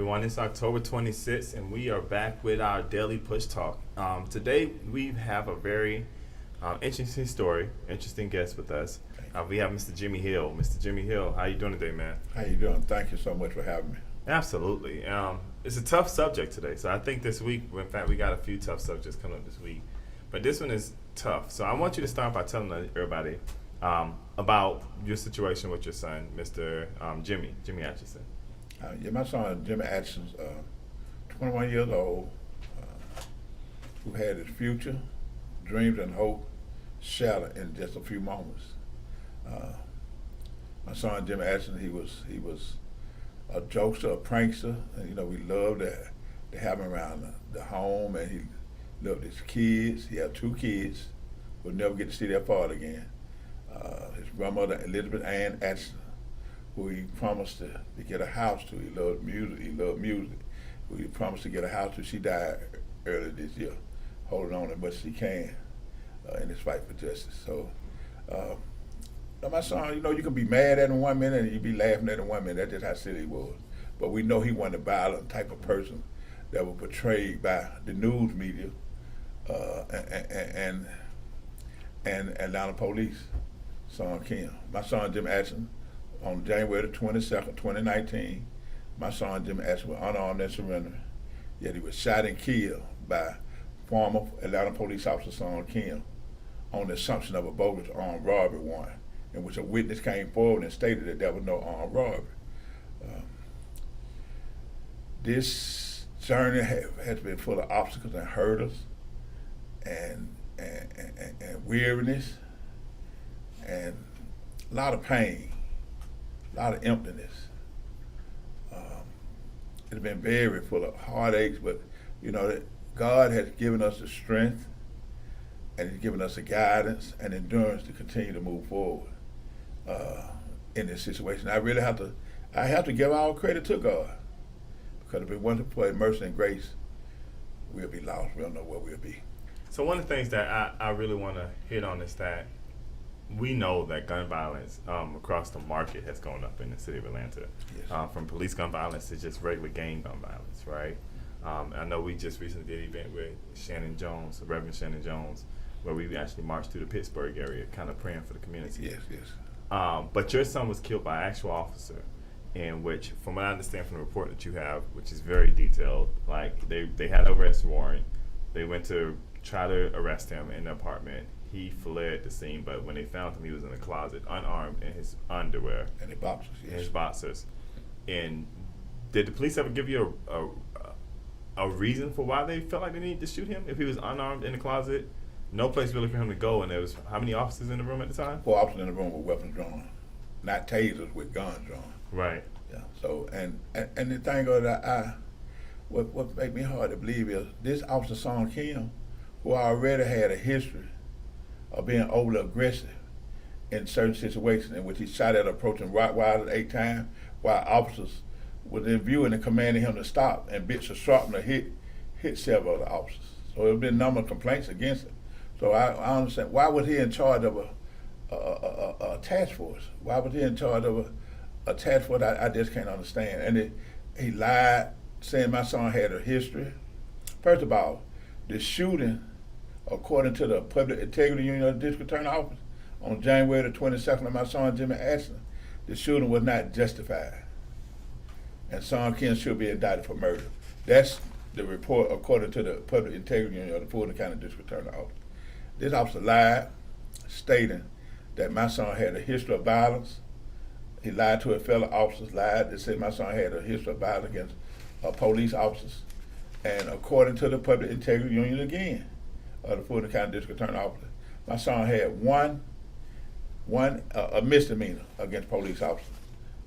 everyone. It's October 26th, and we are back with our daily push talk. Today, we have a very interesting story, interesting guest with us. We have Mr. Jimmy Hill. Mr. Jimmy Hill, how you doing today, man? How you doing? Thank you so much for having me. Absolutely. It's a tough subject today, so I think this week, in fact, we got a few tough subjects coming up this week, but this one is tough. So I want you to start by telling everybody about your situation with your son, Mr. Jimmy Atchison. My son, Jimmy Atchison, 21 years old, who had his future, dreams, and hope shattered in just a few moments. My son, Jimmy Atchison, he was a jokester, a prankster, and we loved to have him around the home, and he loved his kids. He had 2 kids, would never get to see their father again. His grandmother, Elizabeth Ann Atchison, who he promised to get a house to. He loved music. Who he promised to get a house to. She died earlier this year, holding on as much as he can in his fight for justice. So, my son, you can be mad at him one minute and you be laughing at him one minute. That's just how silly he was. But we know he wasn't a violent type of person that was portrayed by the news media and Atlanta police. Son Kim. My son, Jimmy Atchison, on January the 22nd, 2019, my son, Jimmy Atchison, was unarmed and surrendering, yet he was shot and killed by former Atlanta police officer, Son Kim, on the assumption of a bogus armed robbery warrant, in which a witness came forward and stated that there was no armed robbery. This journey has been full of obstacles and hurdles and weariness and a lot of pain, a lot of emptiness. It's been very full of heartaches, but God has given us the strength and He's given us the guidance and endurance to continue to move forward in this situation. I have to give all credit to God, because if it wasn't for His mercy and grace, we'll be lost. We don't know where we'll be. So one of the things that I really want to hit on is that we know that gun violence across the market has gone up in the city of Atlanta. Yes. From police gun violence to just regular gang gun violence, right? I know we just recently did an event with Shannon Jones, Reverend Shannon Jones, where we actually marched through the Pittsburgh area, kind of praying for the community. Yes. But your son was killed by an actual officer, in which, from what I understand from the report that you have, which is very detailed, like they had an arrest warrant. They went to try to arrest him in the apartment. He fled the scene, but when they found him, he was in a closet, unarmed, in his underwear. And his boxers, yes. His boxers. And did the police ever give you a reason for why they felt like they needed to shoot him? If he was unarmed in the closet, no place really for him to go, and there was how many officers in the room at the time? 4 officers in the room with weapons drawn, not tasers, with guns drawn. Right. Yeah. So and the thing of that, what made me hard to believe is this officer, Son Kim, who already had a history of being overly aggressive in certain situations, in which he shot at approaching Rottweiler 8 times, while officers was in view and commanding him to stop, and bits of shrapnel hit several of the officers. So there have been a number of complaints against him. So I understand, why was he in charge of a task force? Why was he in charge of a task force? I just can't understand. And he lied, saying my son had a history. First of all, the shooting, according to the Public Integrity Union of the District Attorney Office, on January the 22nd of my son, Jimmy Atchison, the shooting was not justified. And Son Kim should be indicted for murder. That's the report according to the Public Integrity Union of the Fulton County District Attorney Office. This officer lied, stating that my son had a history of violence. He lied to his fellow officers, lied to say my son had a history of violence against police officers. And according to the Public Integrity Union again, of the Fulton County District Attorney Office, my son had one misdemeanor against police officers,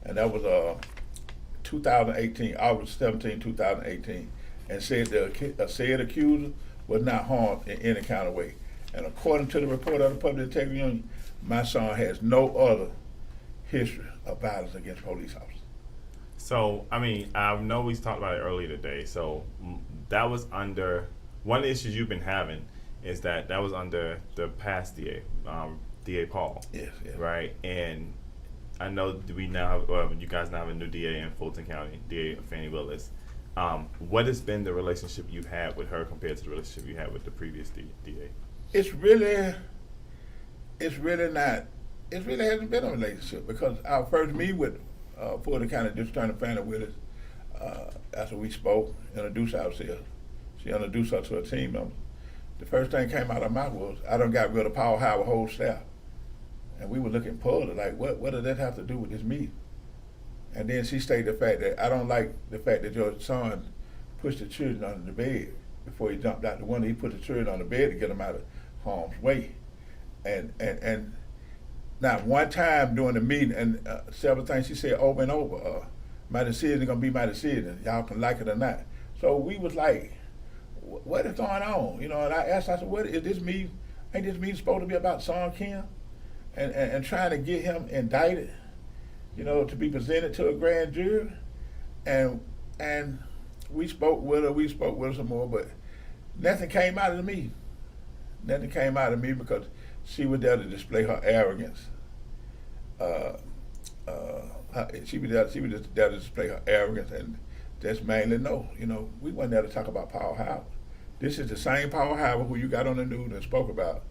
and that was 2018, August 17, 2018, and said the said accuser was not harmed in any kind of way. And according to the report of the Public Integrity Union, my son has no other history of violence against police officers. So, I mean, I know we talked about it earlier today. So that was under, one of the issues you've been having is that was under the past DA, DA Paul. Yes. Right? And I know we now have, you guys now have a new DA in Fulton County, DA Fannie Willis. What has been the relationship you've had with her compared to the relationship you had with the previous DA? It's really not. It really hasn't been a relationship because our first meeting with Fulton County District Attorney Fannie Willis, after we spoke, introduced ourselves. She introduced us to her team members. The first thing came out of her mouth was, "I done got rid of Power Howard whole staff," and we were looking puzzled, like, what does that have to do with this meeting? And then she stated the fact that, "I don't like the fact that your son pushed the children under the bed before he jumped out the window. He put the children on the bed to get them out of harm's way." And not one time during the meeting, and several things she said over and over, "My decision is gonna be my decision. Y'all can like it or not." So we was like, "What is going on?" You know, and I asked, I said, "What is this meeting? Ain't this meeting supposed to be about Son Kim and trying to get him indicted? You know, to be presented to a grand jury?" And we spoke with her some more, but nothing came out of the meeting. Nothing came out of me because she was there to display her arrogance. She was just there to display her arrogance and just mainly no. You know, we weren't there to talk about Power Howard. This is the same Power Howard who you got on the news and spoke about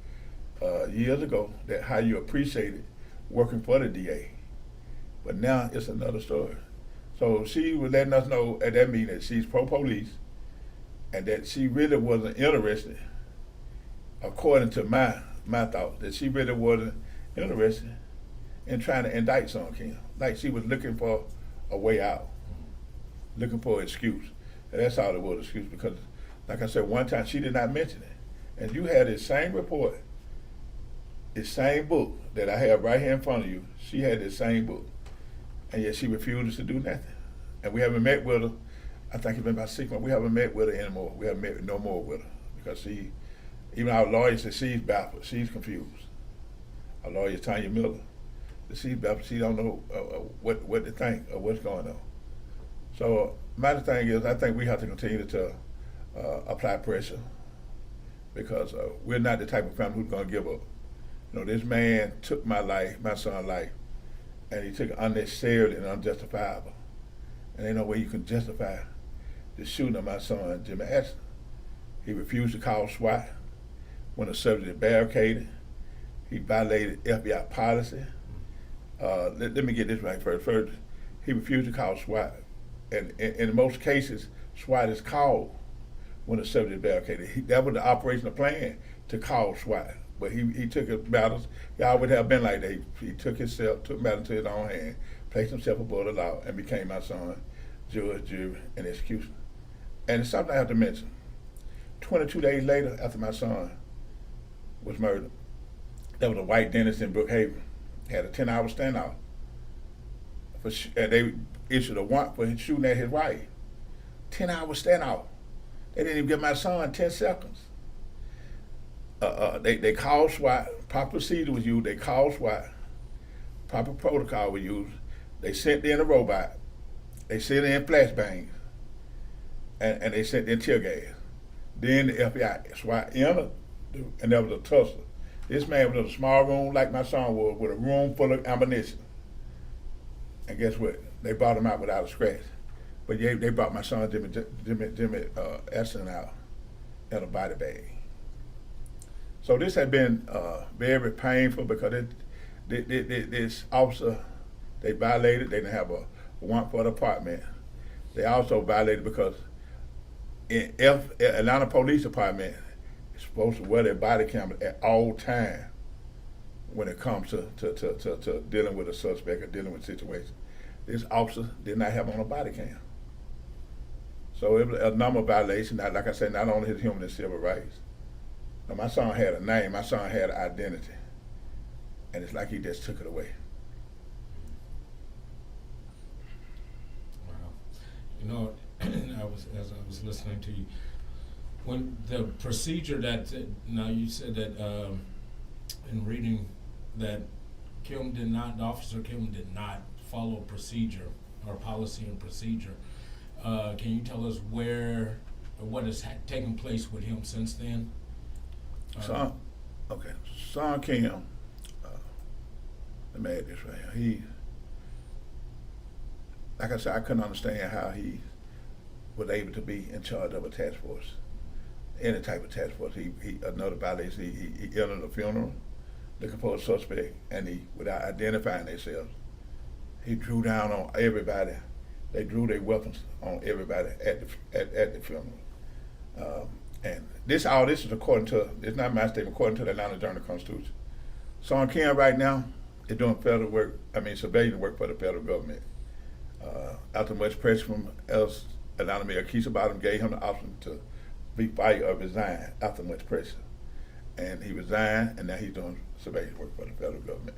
years ago, that how you appreciated working for the DA. But now it's another story. So she was letting us know at that meeting that she's pro-police and that she really wasn't interested, according to my thoughts, that she really wasn't interested in trying to indict Son Kim. Like she was looking for a way out, looking for an excuse. And that's all it was, excuse, because like I said, one time she did not mention it. And you had this same report, this same book that I have right here in front of you, she had this same book. And yet she refuses to do nothing. And we haven't met with her, I think it's been about 6 months, we haven't met with her anymore. We haven't met no more with her because even our lawyer said she's baffled, she's confused. Our lawyer, Tanya Miller, she's baffled, she don't know what to think or what's going on. So my thing is, I think we have to continue to apply pressure because we're not the type of family who's gonna give up. You know, this man took my life, my son's life, and he took it unnecessarily and unjustifiable. And ain't no way you can justify the shooting of my son, Jimmy Ashton. He refused to call SWAT when the subject is barricaded. He violated FBI policy. Let me get this right first. First, he refused to call SWAT. And in most cases, SWAT is called when the subject is barricaded. That was the operational plan, to call SWAT. But he took his battles. He always have been like that. He took matters into his own hand, placed himself above the law, and became my son, judge, jury, and executioner. And it's something I have to mention. 22 days later, after my son was murdered, there was a white dentist in Brookhaven. Had a 10-hour standoff. And they issued a warrant for him shooting at his wife. 10-hour standoff. They didn't even give my son 10 seconds. They called SWAT. Proper procedure was used. They called SWAT. Proper protocol was used. They sent in a robot. They sent in flashbangs. And they sent in tear gas. Then the FBI, SWAT entered, and there was a tussle. This man was in a small room like my son was, with a room full of ammunition. And guess what? They brought him out without a scratch. But they brought my son Jimmy Ashton out in a body bag. So this had been very painful because this officer, they violated. They didn't have a warrant for the apartment. They also violated because in Atlanta Police Department is supposed to wear their body camera at all times when it comes to dealing with a suspect or dealing with a situation. This officer did not have on a body cam. So it was a number of violations. Like I said, not only his human and civil rights. Now, my son had a name, my son had an identity. And it's like he just took it away. Wow. You know, as I was listening to you, when the procedure that, now you said that in reading that the officer Kim did not follow procedure or policy and procedure. Can you tell us what has taken place with him since then? Son Kim, let me add this right here. Like I said, I couldn't understand how he was able to be in charge of a task force, any type of task force. He another violation. He entered a funeral looking for a suspect, and he, without identifying themselves, he drew down on everybody. They drew their weapons on everybody at the funeral. And all this is according to, it's not my statement, according to the Atlanta Journal-Constitution. Sean King right now is doing federal work, civilian work for the federal government. After much pressure from Atlanta Mayor Keisha Bottom gave him the option to be fired or resign after much pressure. And he resigned, and now he's doing civilian work for the federal government.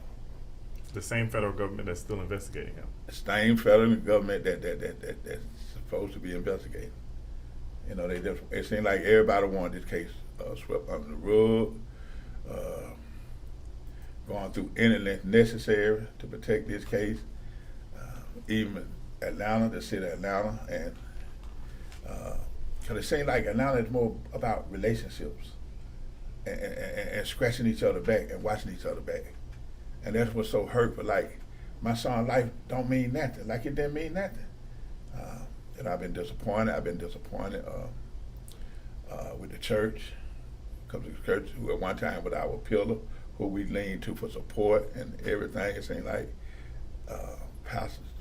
The same federal government that's still investigating him. The same federal government that's supposed to be investigating. You know, it seemed like everybody wanted this case swept under the rug, going through any length necessary to protect this case. Even Atlanta, the city of Atlanta, and because it seemed like Atlanta is more about relationships and scratching each other back and watching each other back. And that's what's so hurtful. Like, my son's life don't mean nothing. Like, it didn't mean nothing. And I've been disappointed. With the church. Because the church, who at one time was our pillar, who we leaned to for support and everything. It seemed like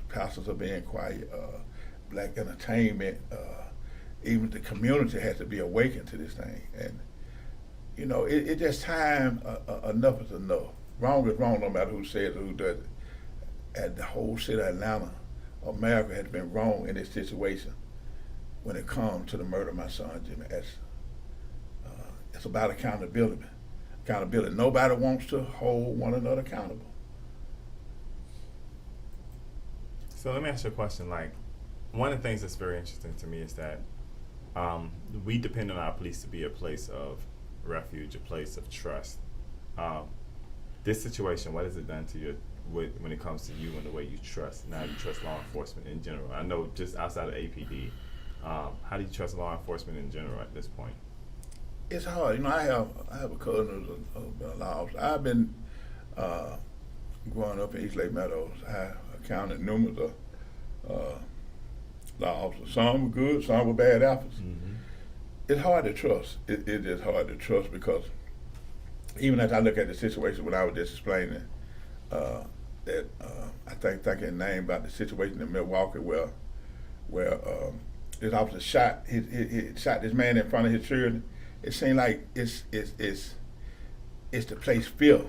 pastors are being quiet. Black entertainment, even the community has to be awakened to this thing. And, you know, it just time enough is enough. Wrong is wrong, no matter who says it or who does it. And the whole city of Atlanta, America has been wrong in this situation when it comes to the murder of my son, Jimmy S. It's about accountability. Nobody wants to hold one another accountable. So let me ask you a question. Like, one of the things that's very interesting to me is that we depend on our police to be a place of refuge, a place of trust. This situation, what has it done to you when it comes to you and the way you trust? Now you trust law enforcement in general. I know just outside of APD, how do you trust law enforcement in general at this point? It's hard. You know, I have a cousin who's been a law officer. I've been growing up in East Lake Meadows. I counted numerous law officers. Some were good, some were bad apples. Mm-hmm. It's hard to trust. It is hard to trust because even as I look at the situation when I was just explaining that I think name about the situation in Milwaukee where this officer shot he shot this man in front of his children. It seemed like it's the place fear,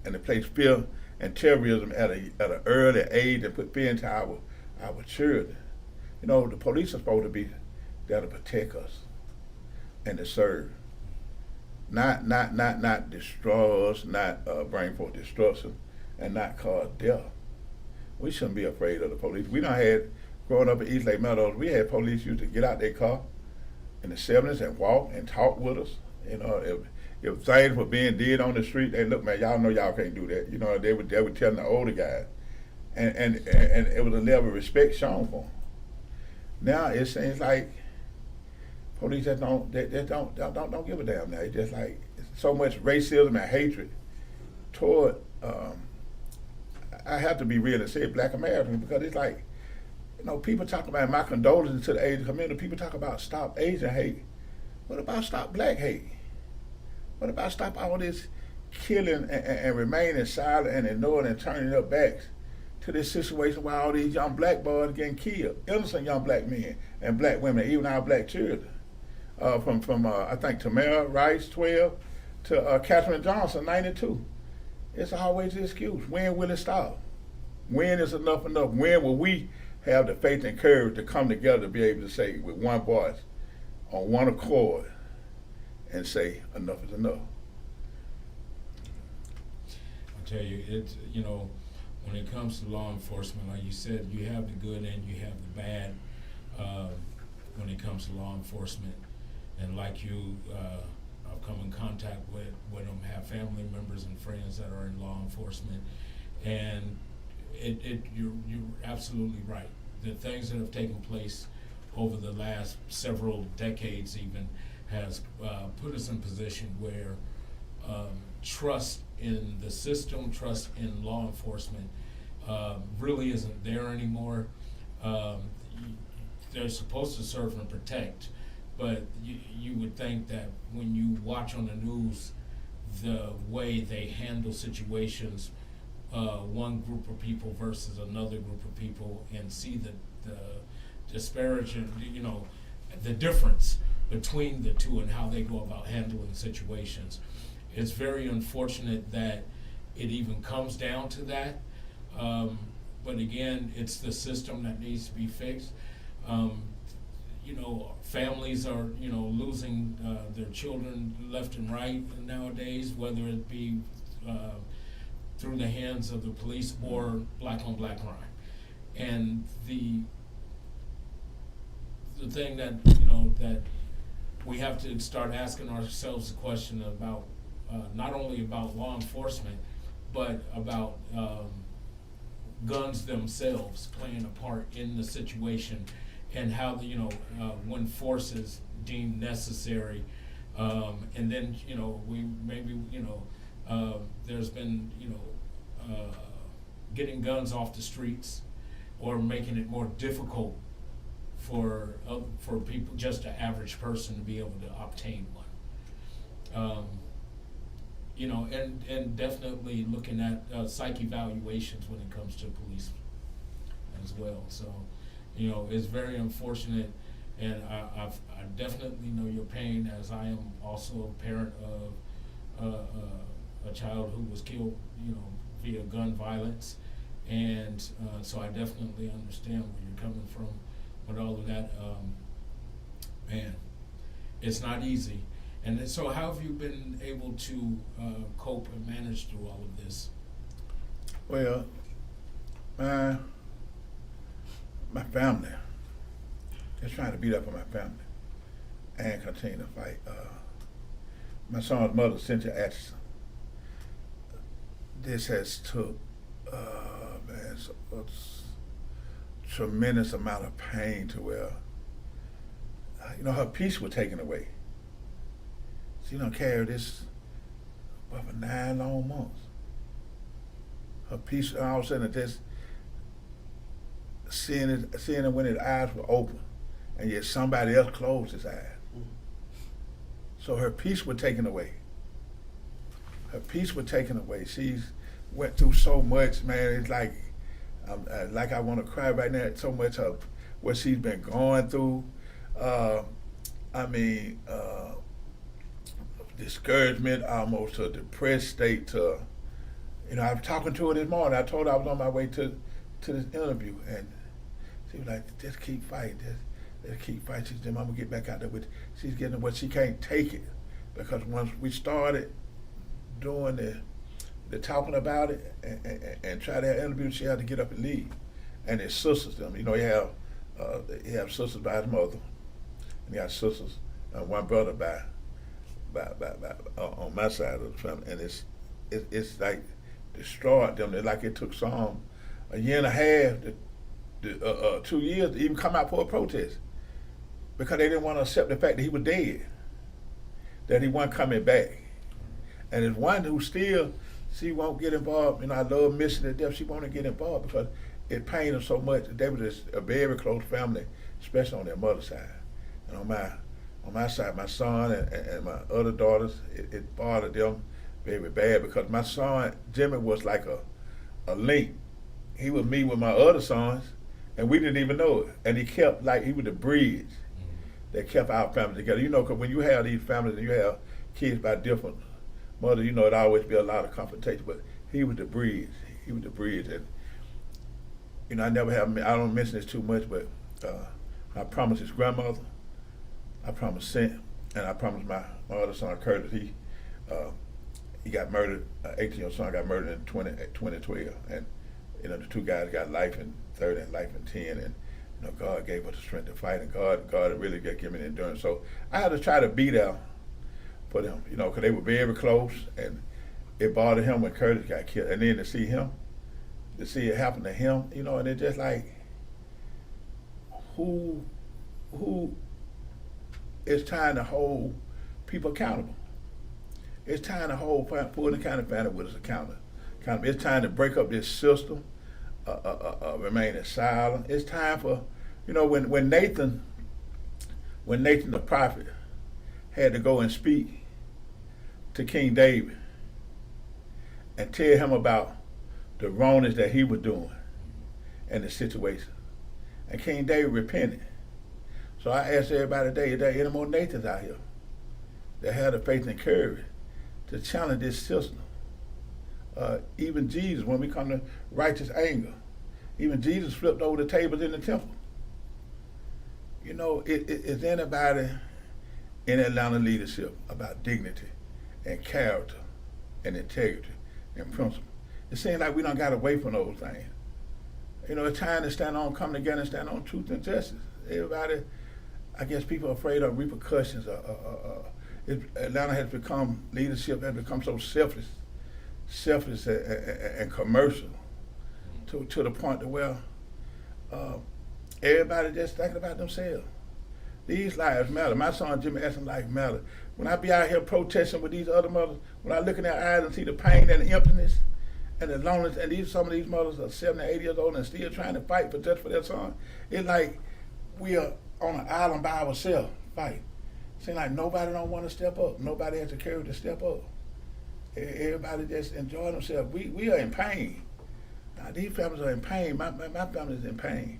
and the place fear and terrorism at an early age and put fear into our children. You know, the police are supposed to be there to protect us and to serve. Not destroy us, not bring forth destruction, and not cause death. We shouldn't be afraid of the police. We done had, growing up in East Lake Meadows, we had police used to get out their car in the 70s and walk and talk with us. You know, if things were being did on the street, they look, man, y'all know y'all can't do that. You know, they were telling the older guys, and it was a level of respect shown for them. Now it seems like police just don't give a damn now. It's just like so much racism and hatred toward. I have to be real and say Black Americans because it's like, you know, people talk about my condolences to the Asian community. People talk about stop Asian hate. What about stop Black hate? What about stop all this killing and remaining silent and ignoring and turning their backs to this situation where all these young Black boys are getting killed, innocent young Black men and Black women, even our Black children. From I think Tamara Rice, 12, to Katherine Johnson, 92. It's always the excuse. When will it stop? When is enough? When will we have the faith and courage to come together to be able to say with one voice, on one accord, and say enough is enough? I tell you, it's, you know, when it comes to law enforcement, like you said, you have the good and you have the bad when it comes to law enforcement. And like you, I've come in contact with them, have family members and friends that are in law enforcement, and you're absolutely right. The things that have taken place over the last several decades even has put us in a position where trust in the system, trust in law enforcement really isn't there anymore. they're supposed to serve and protect, but you would think that when you watch on the news the way they handle situations, one group of people versus another group of people, and see the disparaging, the difference between the two and how they go about handling situations. It's very unfortunate that it even comes down to that. But again, it's the system that needs to be fixed. Families are, losing their children left and right nowadays, whether it be through the hands of the police or black on black crime. And the thing that, that we have to start asking ourselves the question about, not only about law enforcement, but about guns themselves playing a part in the situation, and how when force is deemed necessary, and then we maybe there's been getting guns off the streets, or making it more difficult for people, just an average person, to be able to obtain one. And definitely looking at psych evaluations when it comes to police as well. So, it's very unfortunate, and I definitely know your pain, as I am also a parent of a child who was killed, via gun violence, and so I definitely understand where you're coming from with all of that. Man, it's not easy. And so how have you been able to cope and manage through all of this? Well, my family, just trying to beat up on my family and continue to fight. My son's mother, Cynthia Atchison, this has took a tremendous amount of pain to where, her peace was taken away. She done carried this for 9 long months. Her peace, all of a sudden, just seeing it when his eyes were open, and yet somebody else closed his eyes. So her peace was taken away. Her peace was taken away. She's went through so much, man. It's like I want to cry right now. So much of what she's been going through. Discouragement, almost a depressed state. To, I was talking to her this morning. I told her I was on my way to this interview, and she was like, "Just keep fighting. Just keep fighting." She said, "I'm gonna get back out there with." She's getting what she can't take it, because once we started doing the talking about it and try to have interviews, she had to get up and leave. And his sisters, them, you have sisters by his mother, and you got sisters, one brother by on my side of the family, and it's like destroyed them. It's like it took some a year and a half, 2 years to even come out for a protest, because they didn't want to accept the fact that he was dead, that he wasn't coming back. And there's one who still, she won't get involved. I love Missy to death. She won't get involved because it pained her so much. They were just a very close family, especially on their mother's side. And on my side, my son and my other daughters, it bothered them very bad, because my son, Jimmy, was like a link. He would meet with my other sons, and we didn't even know it. And he was the bridge that kept our family together. Because when you have these families and you have kids by different mothers, it always be a lot of confrontation, but he was the bridge. He was the bridge. And, I don't mention this too much, but I promised his grandmother, I promised Cent, and I promised my other son, Curtis. He got murdered, 18-year-old son got murdered in 2012. And, the two guys got life in 30 and life in 10. And, God gave us the strength to fight, and God really gave me the endurance. So I had to try to be there for them, because they were very close, and it bothered him when Curtis got killed. And then to see it happen to him, and it's just like, who is trying to hold people accountable? It's time to hold Fulton County family with us accountable. It's time to break up this system, remaining silent. It's time for You know, when Nathan the prophet had to go and speak to King David and tell him about the wrongness that he was doing and the situation. And King David repented. So I asked everybody today, is there any more Nathans out here that have the faith and courage to challenge this system? Even Jesus, when we come to righteous anger, even Jesus flipped over the tables in the temple. You know, is anybody in Atlanta leadership about dignity and character and integrity and principle? It seems like we done got away from those things. You know, it's time to come together and stand on truth and justice. Everybody, I guess people are afraid of repercussions. Atlanta has become, leadership has become so selfish and commercial to the point to where everybody just thinking about themselves. These lives matter. My son Jimmy Essen's life matter. When I be out here protesting with these other mothers, when I look in their eyes and see the pain and the emptiness and the loneliness, and some of these mothers are 70, 80 years old and still trying to fight for their son, it's like we are on an island by ourselves fighting. Seems like nobody don't want to step up. Nobody has the courage to step up. Everybody just enjoy themselves. We are in pain. Now, these families are in pain. My family is in pain.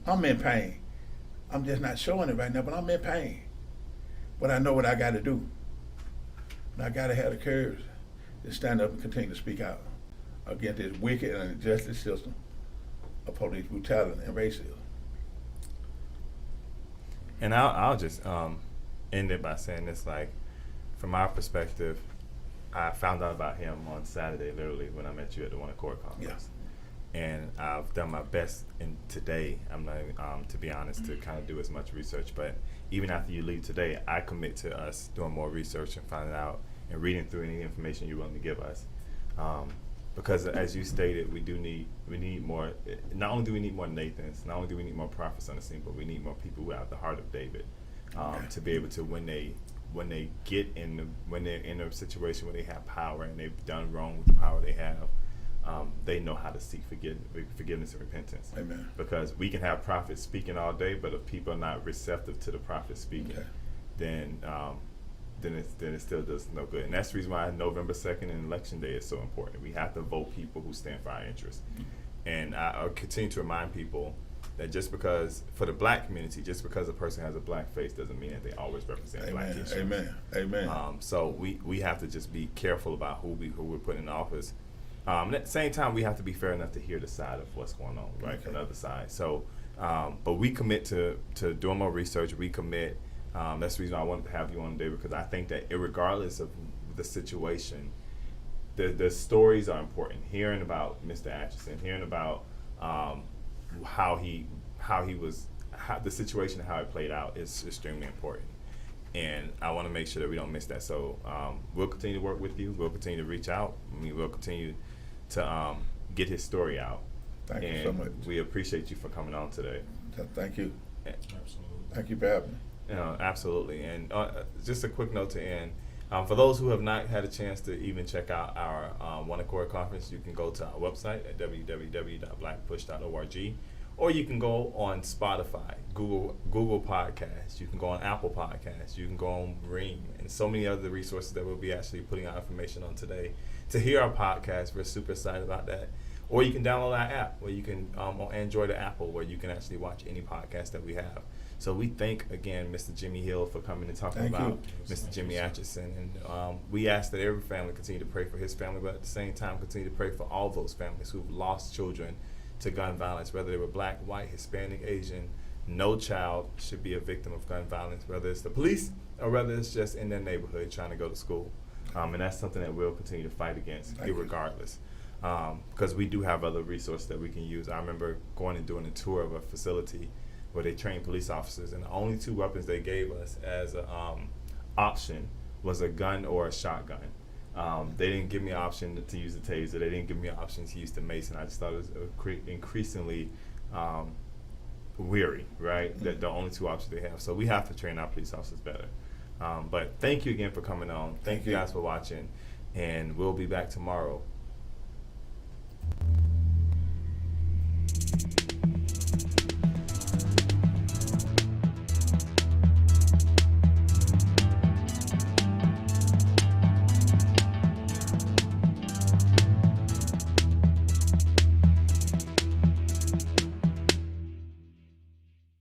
I'm in pain. I'm just not showing it right now, but I'm in pain. But I know what I got to do. And I got to have the courage to stand up and continue to speak out against this wicked and injustice system of police brutality and racism. And I'll just end it by saying this, like, from our perspective, I found out about him on Saturday, literally, when I met you at the One Accord Conference. Yeah. And I've done my best today, I'm not, to be honest, to kind of do as much research. But even after you leave today, I commit to us doing more research and finding out and reading through any information you're willing to give us. Because as you stated, we need more. Not only do we need more Nathans, not only do we need more prophets on the scene, but we need more people who have the heart of David, to be able to, when they're in a situation where they have power and they've done wrong with the power they have, they know how to seek forgiveness and repentance. Amen. Because we can have prophets speaking all day, but if people are not receptive to the prophet speaking, then it still does no good. And that's the reason why November 2nd and Election Day is so important. We have to vote people who stand for our interests. And I'll continue to remind people that just because, for the black community, just because a person has a black face doesn't mean that they always represent black issues. Amen. So we have to just be careful about who we're putting in office. At the same time, we have to be fair enough to hear the side of what's going on, right, from the other side. So, but we commit to doing more research. We commit. That's the reason I wanted to have you on today, because I think that regardless of the situation, the stories are important. Hearing about Mr. Atchison, hearing about the situation and how it played out is extremely important. And I want to make sure that we don't miss that. So we'll continue to work with you. We'll continue to reach out. We'll continue to get his story out. Thank you so much. We appreciate you for coming on today. Thank you. Absolutely. Thank you for having me. Absolutely. And just a quick note to end. For those who have not had a chance to even check out our One Accord Conference, you can go to our website at www.blackpush.org, or you can go on Spotify, Google Podcasts, you can go on Apple Podcasts, you can go on Ring, and so many other resources that we'll be actually putting our information on today to hear our podcast. We're super excited about that. Or you can download our app, where you can on Android or Apple, where you can actually watch any podcast that we have. So we thank, again, Mr. Jimmy Hill for coming and talking about Mr. Jimmy Atchison. And we ask that every family continue to pray for his family, but at the same time continue to pray for all those families who've lost children to gun violence, whether they were black, white, Hispanic, Asian. No child should be a victim of gun violence, whether it's the police or whether it's just in their neighborhood trying to go to school. And that's something that we'll continue to fight against, regardless. Because we do have other resources that we can use. I remember going and doing a tour of a facility where they trained police officers, and the only two weapons they gave us as an option was a gun or a shotgun. They didn't give me an option to use the taser. They didn't give me an option to use the mace, and I just thought it was increasingly weary, right? That the only two options they have. So we have to train our police officers better. But thank you again for coming on. Thank you guys for watching, and we'll be back tomorrow.